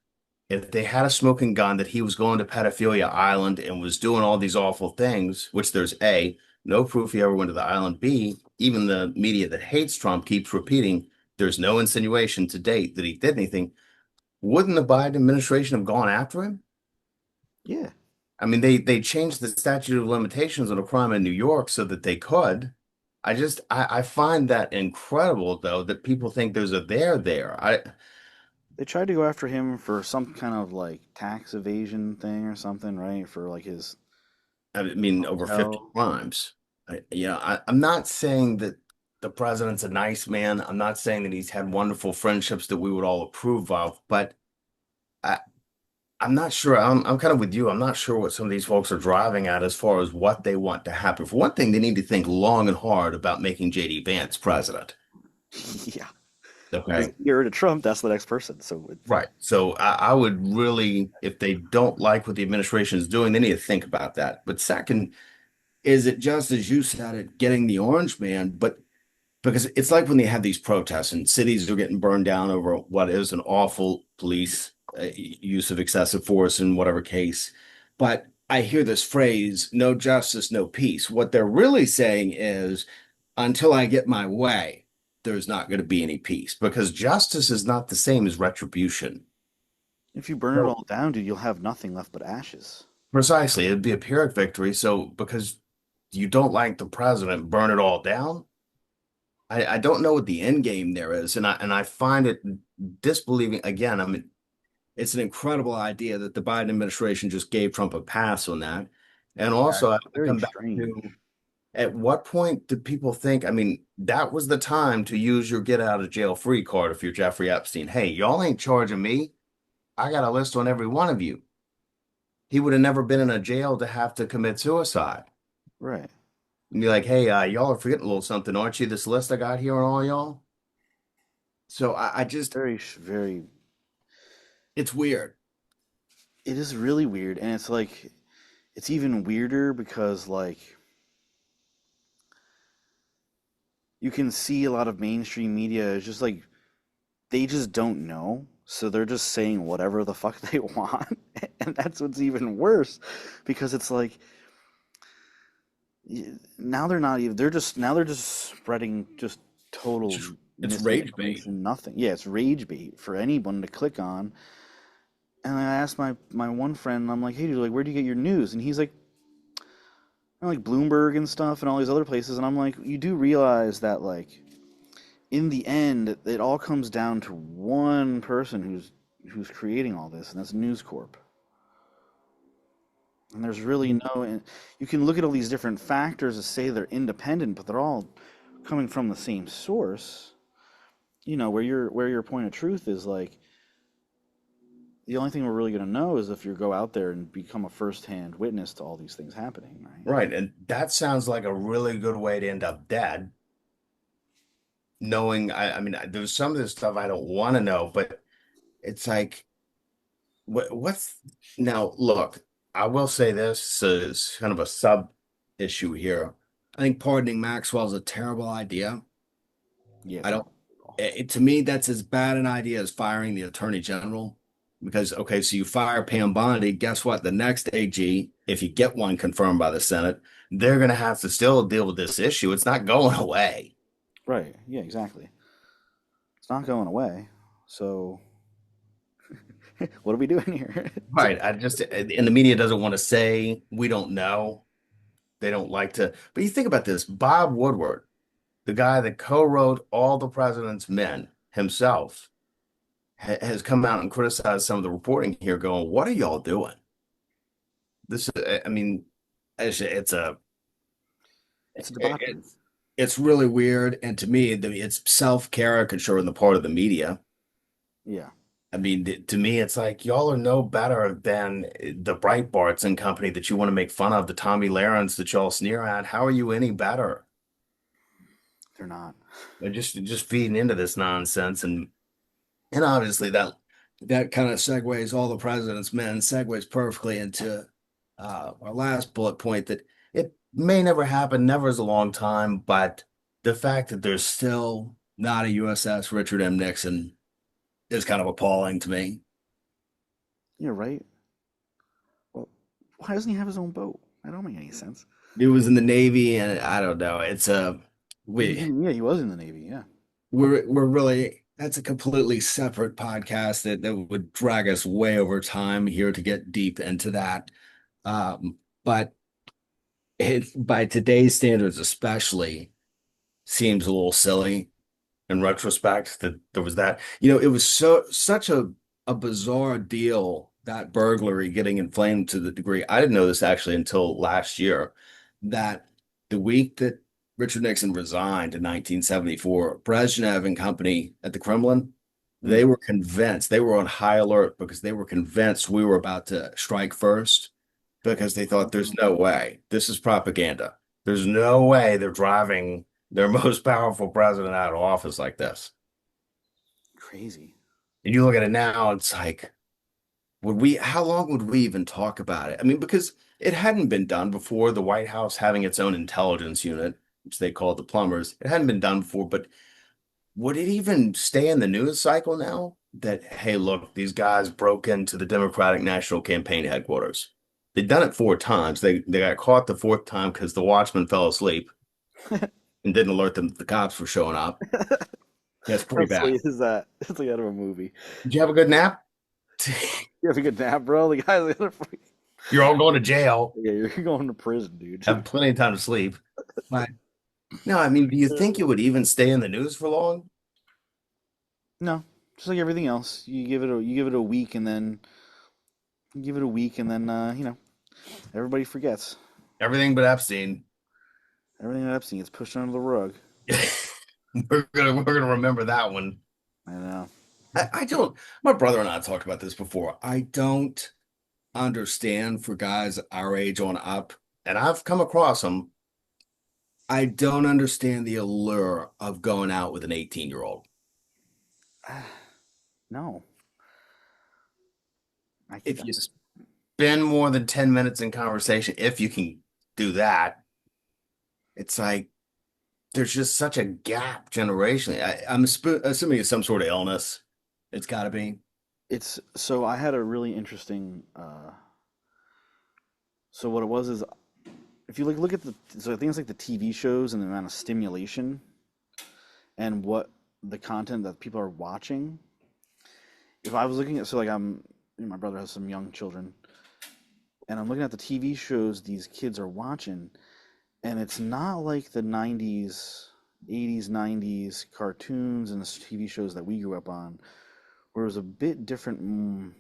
Speaker 2: If they had a smoking gun that he was going to Pedophilia Island and was doing all these awful things, which there's A, no proof he ever went to the island, B, even the media that hates Trump keeps repeating there's no insinuation to date that he did anything, wouldn't the Biden administration have gone after him?
Speaker 1: Yeah,
Speaker 2: I mean, they changed the statute of limitations on a crime in New York so that they could. I find that incredible though that people think there's a there.
Speaker 1: they tried to go after him for some kind of like tax evasion thing or something, right? For like his
Speaker 2: I mean over 50
Speaker 1: hotel.
Speaker 2: crimes. I'm not saying that the president's a nice man. I'm not saying that he's had wonderful friendships that we would all approve of, but I, I'm not sure. I'm kind of with you. I'm not sure what some of these folks are driving at as far as what they want to happen. For one thing, they need to think long and hard about making JD Vance president.
Speaker 1: Yeah, because
Speaker 2: Okay.
Speaker 1: you're to Trump, that's the next person. So it's
Speaker 2: Right. So I would really, if they don't like what the administration is doing, they need to think about that. But second, is it just as you said it, getting the orange man? But because it's like when they have these protests and cities are getting burned down over what is an awful police use of excessive force in whatever case. But I hear this phrase, no justice, no peace. What they're really saying is, until I get my way, there's not going to be any peace because justice is not the same as retribution.
Speaker 1: if you burn it
Speaker 2: So
Speaker 1: all down, dude, you'll have nothing left but ashes.
Speaker 2: precisely, it'd be a Pyrrhic victory. So because you don't like the president, burn it all down. I don't know what the end game there is, and I find it disbelieving. Again, I mean, it's an incredible idea that the Biden administration just gave Trump a pass on that. And
Speaker 1: Yeah,
Speaker 2: also, I
Speaker 1: it's very
Speaker 2: come back
Speaker 1: strange.
Speaker 2: to at what point did people think? I mean, that was the time to use your get out of jail free card if you're Jeffrey Epstein. Hey, y'all ain't charging me. I got a list on every one of you. He would have never been in a jail to have to commit suicide.
Speaker 1: Right.
Speaker 2: and be like, hey, y'all are forgetting a little something, aren't you? This list I got here on all y'all. So I just,
Speaker 1: Very.
Speaker 2: it's weird.
Speaker 1: It is really weird, and it's like it's even weirder because like you can see a lot of mainstream media is just like they just don't know, so they're just saying whatever the fuck they want, and that's what's even worse, because it's like now they're not even they're just spreading just total
Speaker 2: It's rage bait.
Speaker 1: misinformation, nothing. Yeah, it's rage bait for anyone to click on. And I asked my one friend, I'm like, hey dude, like where do you get your news? And he's like Bloomberg and stuff and all these other places, and I'm like, you do realize that like in the end it all comes down to one person who's creating all this, and that's News Corp. And there's really no, and you can look at all these different factors to say they're independent, but they're all coming from the same source. You know, where your point of truth is like the only thing we're really going to know is if you go out there and become a first-hand witness to all these things happening, right?
Speaker 2: Right. And that sounds like a really good way to end up dead. Knowing, I mean, there's some of this stuff I don't want to know, but it's like, what's now? Look, I will say this is kind of a sub issue here. I think pardoning Maxwell is a terrible idea.
Speaker 1: Yeah,
Speaker 2: I
Speaker 1: it's
Speaker 2: don't,
Speaker 1: not at all.
Speaker 2: to me, that's as bad an idea as firing the attorney general. Because, okay, so you fire Pam Bondi, guess what? The next AG, if you get one confirmed by the Senate, they're going to have to still deal with this issue. It's not going away.
Speaker 1: Right. Yeah, exactly. It's not going away. So what are we doing here?
Speaker 2: Right. I just, and the media doesn't want to say, we don't know. They don't like to. But you think about this, Bob Woodward, the guy that co-wrote All the President's Men himself, ha has come out and criticized some of the reporting here, going, "What are y'all doing?" This, I mean, it's a,
Speaker 1: It's a debauchery.
Speaker 2: it's it's really weird, and to me, it's self-caricature on the part of the media.
Speaker 1: Yeah.
Speaker 2: I mean, to me, it's like y'all are no better than the Breitbarts and company that you want to make fun of, the Tommy Lahrens that y'all sneer at. How are you any better?
Speaker 1: They're not.
Speaker 2: They're just feeding into this nonsense, and obviously that kind of segues all the president's men, segues perfectly into our last bullet point that it may never happen, never is a long time, but the fact that there's still not a USS Richard M. Nixon is kind of appalling to me.
Speaker 1: You're right. Well, why doesn't he have his own boat? That don't make any sense.
Speaker 2: It was in the Navy, and I don't know. It's a we
Speaker 1: Yeah, he was in the Navy. Yeah.
Speaker 2: we're really that's a completely separate podcast that would drag us way over time here to get deep into that. But it by today's standards, especially, seems a little silly in retrospect that there was that. It was such a bizarre deal, that burglary getting inflamed to the degree. I didn't know this actually until last year, that the week that Richard Nixon resigned in 1974, Brezhnev and company at the Kremlin, they
Speaker 1: Mm.
Speaker 2: were convinced, they were on high alert because they were convinced we were about to strike first, because they thought there's no way this is propaganda. There's no way they're driving their most powerful president out of office like this.
Speaker 1: Crazy.
Speaker 2: And you look at it now, it's like, how long would we even talk about it? I mean, because it hadn't been done before, the White House having its own intelligence unit, which they called the plumbers. It hadn't been done before, but would it even stay in the news cycle now that, hey, look, these guys broke into the Democratic National Campaign headquarters? They'd done it 4 times. They got caught the fourth time because the watchman fell asleep and didn't alert them that the cops were showing up. That's pretty
Speaker 1: How
Speaker 2: bad.
Speaker 1: silly is that? It's like out of a movie.
Speaker 2: Did you have a good nap?
Speaker 1: You have a good nap, bro. The guy's the other.
Speaker 2: You're all going to jail.
Speaker 1: Yeah, you're going to prison, dude.
Speaker 2: Have plenty of time to sleep. But no, I mean, do you think it would even stay in the news for long?
Speaker 1: No, just like everything else, you give it a week, and then you give it a week, and then everybody forgets.
Speaker 2: Everything but Epstein.
Speaker 1: Everything that Epstein gets pushed under the rug.
Speaker 2: We're gonna remember that one.
Speaker 1: I know.
Speaker 2: I don't. My brother and I talked about this before. I don't understand for guys our age on up, and I've come across them. I don't understand the allure of going out with an 18-year-old.
Speaker 1: No, I,
Speaker 2: If you spend more than 10 minutes in conversation, if you can do that, it's like there's just such a gap generationally. Assuming it's some sort of illness. It's got to be.
Speaker 1: it's so I had a really interesting. So what it was is, if you look at the, so I think it's like the TV shows and the amount of stimulation and what the content that people are watching. If I was looking at, so like my brother has some young children, and I'm looking at the TV shows these kids are watching, and it's not like the 90s, 80s, 90s cartoons and the TV shows that we grew up on, where it was a bit different.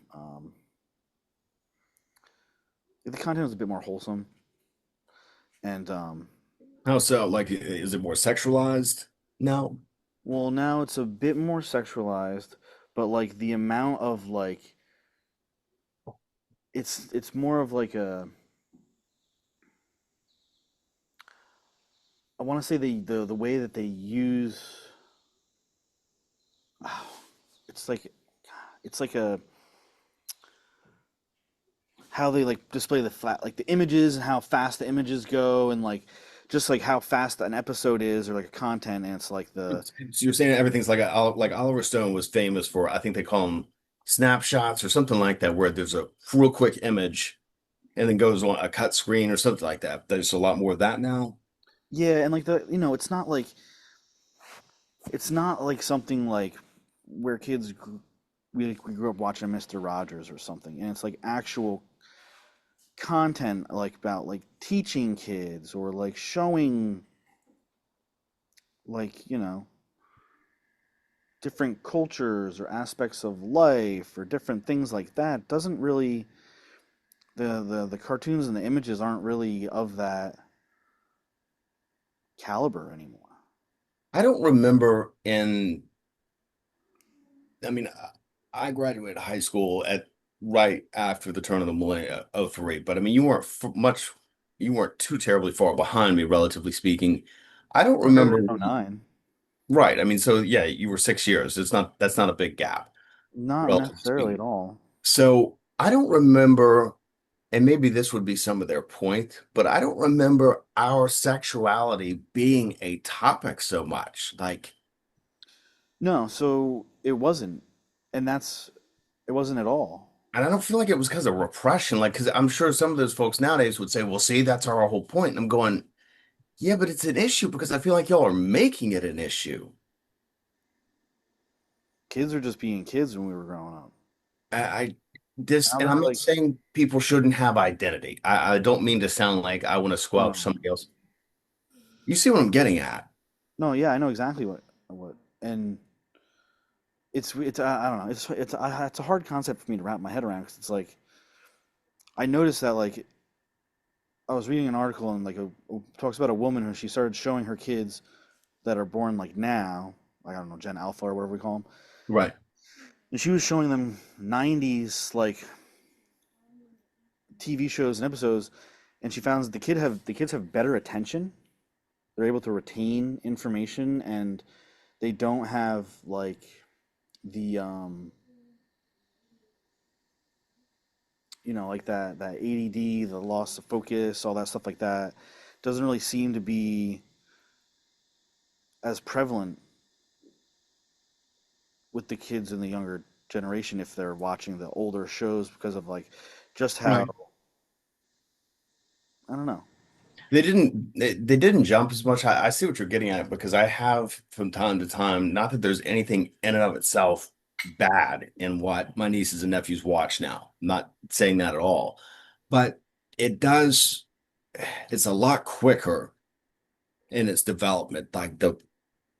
Speaker 1: The content was a bit more wholesome, and
Speaker 2: How so? Like, is it more sexualized? No.
Speaker 1: well, now it's a bit more sexualized, but like the amount of like it's more of like a, I want to say the way that they use, oh, it's like it's like a, how they like display the flat, like the images and how fast the images go, and like just like how fast an episode is, or like a content, and it's like the,
Speaker 2: So you're saying everything's like Oliver Stone was famous for, I think they call them snapshots or something like that, where there's a real quick image and then goes on a cut screen or something like that. There's a lot more of that now.
Speaker 1: yeah, and like the, it's not like something like where we grew up watching Mr. Rogers or something, and it's like actual content, like about like teaching kids, or like showing, like, different cultures or aspects of life or different things like that. Doesn't really, the cartoons and the images aren't really of that caliber anymore.
Speaker 2: I don't remember I mean, I graduated high school at right after the turn of the millennium, '03. But I mean, you weren't too terribly far behind me, relatively speaking. I don't
Speaker 1: I graduated
Speaker 2: remember.
Speaker 1: in '09.
Speaker 2: Right. I mean, so yeah, you were 6 years. That's not a big gap,
Speaker 1: Not
Speaker 2: relatively
Speaker 1: necessarily at
Speaker 2: speaking.
Speaker 1: all.
Speaker 2: So I don't remember, and maybe this would be some of their point, but I don't remember our sexuality being a topic so much. Like,
Speaker 1: No, so it wasn't, and it wasn't at all.
Speaker 2: and I don't feel like it was because of repression. Like, because I'm sure some of those folks nowadays would say, well, see, that's our whole point. And I'm going, yeah, but it's an issue because I feel like y'all are making it an issue.
Speaker 1: Kids are just being kids when we were growing up.
Speaker 2: I this,
Speaker 1: Now
Speaker 2: and
Speaker 1: they're
Speaker 2: I'm not
Speaker 1: like,
Speaker 2: saying people shouldn't have identity. I don't mean to sound like I want to squelch
Speaker 1: no,
Speaker 2: somebody else. You see what I'm getting at?
Speaker 1: no, yeah, I know exactly and I don't know, it's a hard concept for me to wrap my head around, because it's like, I noticed that, like, I was reading an article, and like talks about a woman who she started showing her kids that are born like now, like, I don't know, Gen Alpha or whatever we call them,
Speaker 2: Right.
Speaker 1: and she was showing them '90s like TV shows and episodes, and she found that the kids have better attention. They're able to retain information, and they don't have like the like that ADD, the loss of focus, all that stuff like that doesn't really seem to be as prevalent with the kids in the younger generation, if they're watching the older shows, because of like just how,
Speaker 2: Right.
Speaker 1: I don't know.
Speaker 2: They didn't jump as much. I see what you're getting at because I have from time to time, not that there's anything in and of itself bad in what my nieces and nephews watch now. I'm not saying that at all. But it does, it's a lot quicker in its development. Like the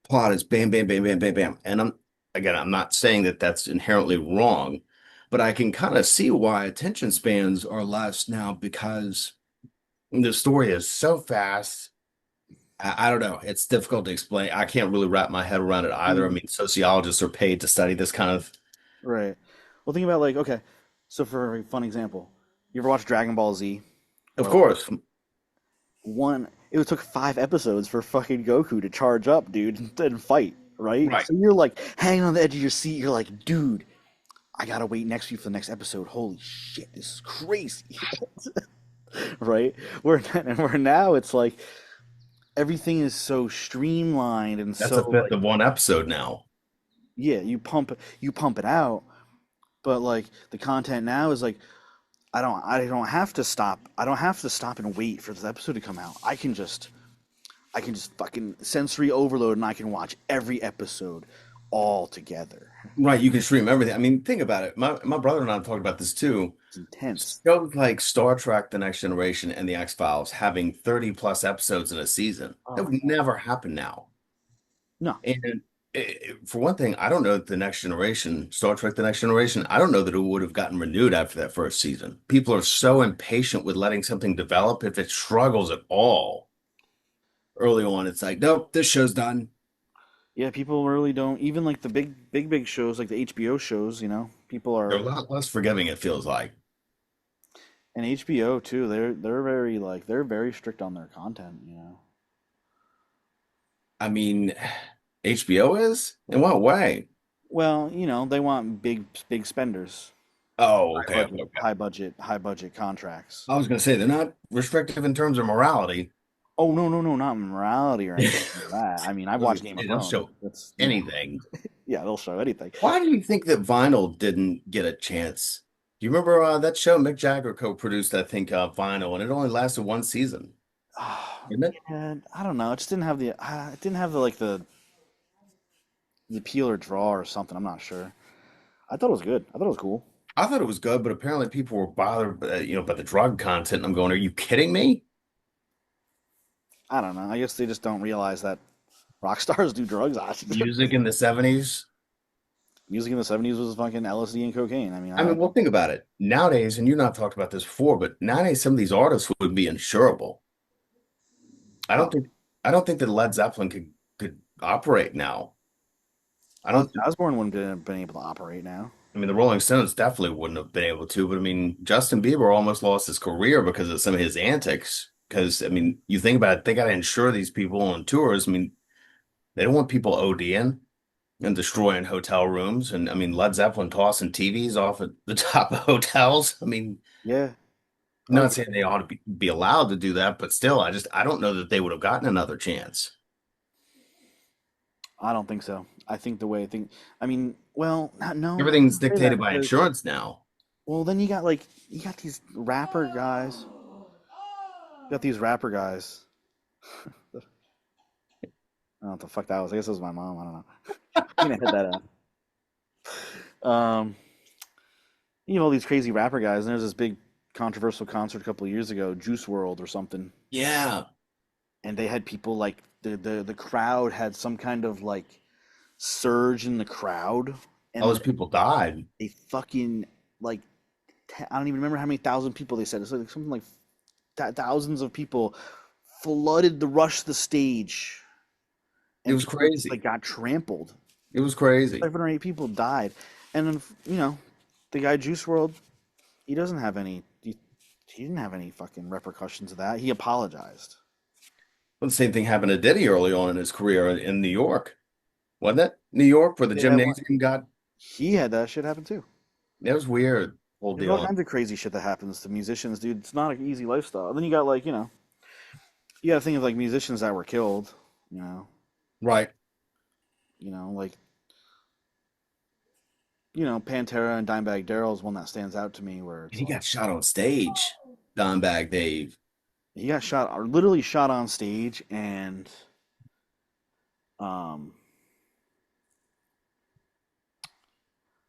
Speaker 2: plot is bam, bam, bam, bam, bam, bam. And I'm not saying that that's inherently wrong, but I can kind of see why attention spans are less now because the story is so fast. I don't know. It's difficult to explain. I can't really wrap my head around it either. I
Speaker 1: Mm,
Speaker 2: mean, sociologists are paid to study this kind of,
Speaker 1: right. Well, think about, like, okay, so for a fun example, you ever watch Dragon Ball Z?
Speaker 2: of
Speaker 1: Or like,
Speaker 2: course.
Speaker 1: one. It took 5 episodes for fucking Goku to charge up, dude, and fight. Right?
Speaker 2: Right.
Speaker 1: So you're like hanging on the edge of your seat. You're like, dude, I gotta wait next week for the next episode. Holy shit, this is crazy. Right? Where now it's like everything is so streamlined and
Speaker 2: That's
Speaker 1: so
Speaker 2: a fifth
Speaker 1: like,
Speaker 2: of one episode now.
Speaker 1: yeah, you pump it out, but like the content now is like I don't have to stop. I don't have to stop and wait for this episode to come out. I can just fucking sensory overload and I can watch every episode all together.
Speaker 2: Right, you can stream everything. I mean, think about it. My brother and I have talked about this too.
Speaker 1: It's intense.
Speaker 2: Shows like Star Trek, The Next Generation, and The X-Files having 30 plus episodes in a season.
Speaker 1: Oh
Speaker 2: That
Speaker 1: my
Speaker 2: would
Speaker 1: God.
Speaker 2: never happen now.
Speaker 1: No.
Speaker 2: And for one thing, I don't know that The Next Generation, Star Trek, The Next Generation, I don't know that it would have gotten renewed after that first season. People are so impatient with letting something develop. If it struggles at all early on, it's like, nope, this show's done.
Speaker 1: Yeah, people really don't even like the big shows like the HBO shows, people
Speaker 2: They're a
Speaker 1: are
Speaker 2: lot less forgiving, it feels like.
Speaker 1: and HBO too, they're very like they're very strict on their content.
Speaker 2: I mean, HBO is? In what way?
Speaker 1: Well, they want big spenders,
Speaker 2: Oh,
Speaker 1: high
Speaker 2: okay,
Speaker 1: budget,
Speaker 2: okay, okay.
Speaker 1: high budget contracts.
Speaker 2: I was going to say they're not restrictive in terms of morality.
Speaker 1: Oh no, no, no, not morality or anything like that. I mean, I've
Speaker 2: I was going
Speaker 1: watched
Speaker 2: to
Speaker 1: Game of
Speaker 2: say they'll
Speaker 1: Thrones.
Speaker 2: show
Speaker 1: That's.
Speaker 2: anything.
Speaker 1: Yeah, they'll show anything.
Speaker 2: Why do you think that Vinyl didn't get a chance? Do you remember that show Mick Jagger co-produced, I think, Vinyl, and it only lasted one season, didn't it?
Speaker 1: Yeah, I don't know. It just didn't have the like the appeal or draw or something. I'm not sure. I thought it was good. I thought it was cool.
Speaker 2: I thought it was good, but apparently people were bothered, by the drug content. And I'm going, are you kidding me?
Speaker 1: I don't know. I guess they just don't realize that rock stars do drugs.
Speaker 2: Music in the 70s.
Speaker 1: Music in the '70s was fucking LSD and cocaine. I mean,
Speaker 2: I mean, well, think about it. Nowadays, and you and I have talked about this before, but nowadays some of these artists would be insurable. I don't
Speaker 1: oh,
Speaker 2: think I don't think that Led Zeppelin could operate now. I
Speaker 1: Ozzy
Speaker 2: don't
Speaker 1: Osbourne wouldn't have been able to operate now.
Speaker 2: I mean the Rolling Stones definitely wouldn't have been able to, but I mean Justin Bieber almost lost his career because of some of his antics. Because I mean, you think about it, they got to insure these people on tours. I mean, they don't want people ODing and destroying hotel rooms. And I mean, Led Zeppelin tossing TVs off at the top of hotels. I mean,
Speaker 1: Yeah. Oh,
Speaker 2: not saying they ought to be allowed to do that, but still, I don't know that they would have gotten another chance.
Speaker 1: I don't think so. I think the way I think. I mean, well, no, I
Speaker 2: Everything's
Speaker 1: can't say that
Speaker 2: dictated by
Speaker 1: because
Speaker 2: insurance now.
Speaker 1: well, then you got these rapper guys. You got these rapper guys. I don't know what the fuck that was. I guess it was my mom. I don't know. I'm gonna hit that out. You have all these crazy rapper guys, and there's this big controversial concert a couple of years ago, Juice World or something,
Speaker 2: Yeah,
Speaker 1: and they had people like the crowd had some kind of like surge in the crowd,
Speaker 2: all
Speaker 1: and
Speaker 2: those people died.
Speaker 1: they fucking like I don't even remember how many thousand people they said. It's like something like thousands of people flooded the rush the stage,
Speaker 2: It
Speaker 1: and
Speaker 2: was
Speaker 1: people just like
Speaker 2: crazy.
Speaker 1: got trampled.
Speaker 2: It was crazy.
Speaker 1: 7 or 8 people died, and then the guy Juice World, he doesn't have any. He didn't have any fucking repercussions of that. He apologized.
Speaker 2: Well, the same thing happened to Diddy early on in his career in New York, wasn't it? New York, where the
Speaker 1: Yeah,
Speaker 2: gymnasium got.
Speaker 1: he had that shit happen too.
Speaker 2: It was weird, whole
Speaker 1: There's all
Speaker 2: deal.
Speaker 1: kinds of crazy shit that happens to musicians, dude. It's not an easy lifestyle. Then you got like you got to think of like musicians that were killed. You know,
Speaker 2: Right.
Speaker 1: like Pantera and Dimebag Darrell is one that stands out to me where it's
Speaker 2: He
Speaker 1: like
Speaker 2: got shot on stage. Don Bag Dave.
Speaker 1: he got shot or literally shot on stage and um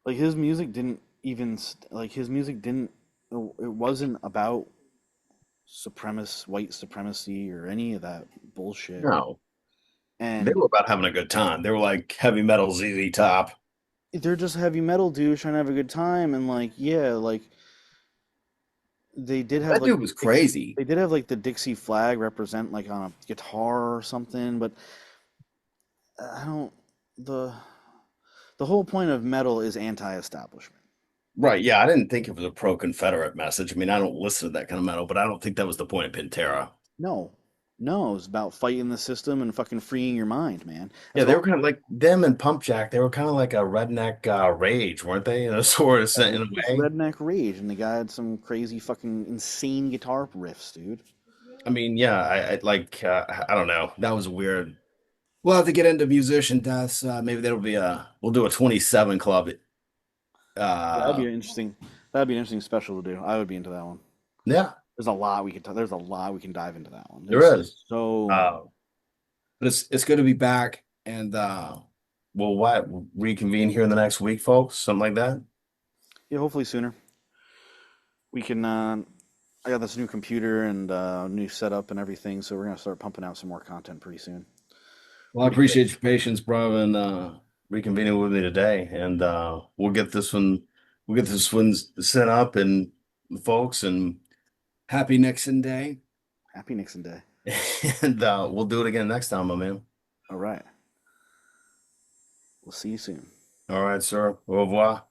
Speaker 1: like his music didn't even like his music didn't it wasn't about white supremacy or any of that bullshit.
Speaker 2: No, they
Speaker 1: And
Speaker 2: were about having a good time. They were like heavy metal ZZ Top.
Speaker 1: they're just heavy metal dudes trying to have a good time and like yeah, like they did have
Speaker 2: That
Speaker 1: like
Speaker 2: dude was crazy.
Speaker 1: they did have like the Dixie flag represent like on a guitar or something, but I don't the the whole point of metal is anti-establishment.
Speaker 2: Right. Yeah, I didn't think it was a pro-Confederate message. I mean, I don't listen to that kind of metal, but I don't think that was the point of Pantera.
Speaker 1: No. No, it's about fighting the system and fucking freeing your mind, man.
Speaker 2: Yeah,
Speaker 1: That's
Speaker 2: they
Speaker 1: what
Speaker 2: were kind of like them and Pump Jack. They were kind of like a redneck rage, weren't they? In a sort of
Speaker 1: it
Speaker 2: in
Speaker 1: was
Speaker 2: a
Speaker 1: just
Speaker 2: way.
Speaker 1: redneck rage, and the guy had some crazy fucking insane guitar riffs, dude.
Speaker 2: I mean, yeah, I like I don't know. That was weird. We'll have to get into musician deaths. Maybe that'll be we'll do a 27 club.
Speaker 1: Yeah, that'd be
Speaker 2: Uh,
Speaker 1: an interesting. That'd be an interesting special to do. I would be into that one.
Speaker 2: yeah,
Speaker 1: There's a lot we could. There's a lot we can dive into that one.
Speaker 2: there
Speaker 1: There's
Speaker 2: is.
Speaker 1: so much.
Speaker 2: Uh, but it's good to be back, and we'll what reconvene here in the next week, folks. Something like that.
Speaker 1: Yeah, hopefully sooner. We can. I got this new computer and new setup and everything, so we're gonna start pumping out some more content pretty soon.
Speaker 2: Well, I
Speaker 1: Pretty quick.
Speaker 2: appreciate your patience, bro, and reconvening with me today. And we'll get this one sent up and folks, and happy Nixon Day.
Speaker 1: Happy Nixon Day.
Speaker 2: And we'll do it again next time, my man.
Speaker 1: All right. We'll see you soon.
Speaker 2: All right, sir. Au revoir.